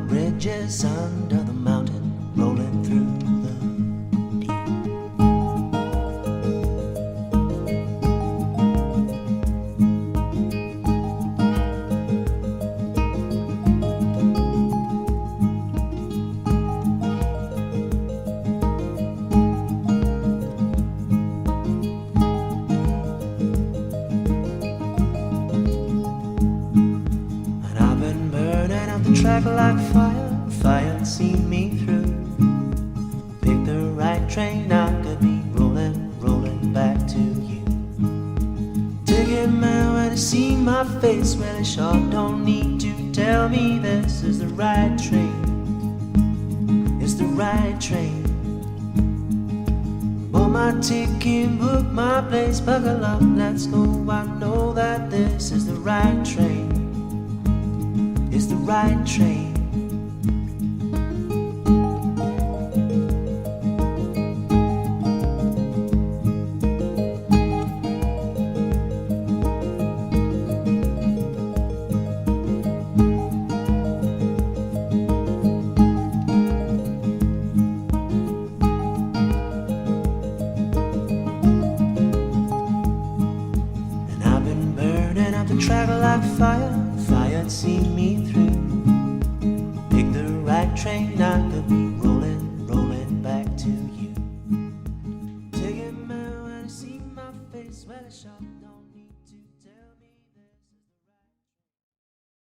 bridges under the mountain, rolling through the deep. And I've been burning up the track like fire, fire seen me through. Pick the right train, I could be rolling, rolling back to you. Ticket man, when you see my face, well, you sure don't need to tell me this is the right train. It's the right train. Bought my ticket, book my place, buckle up, let's go. I know that this is the right train. It's the right train.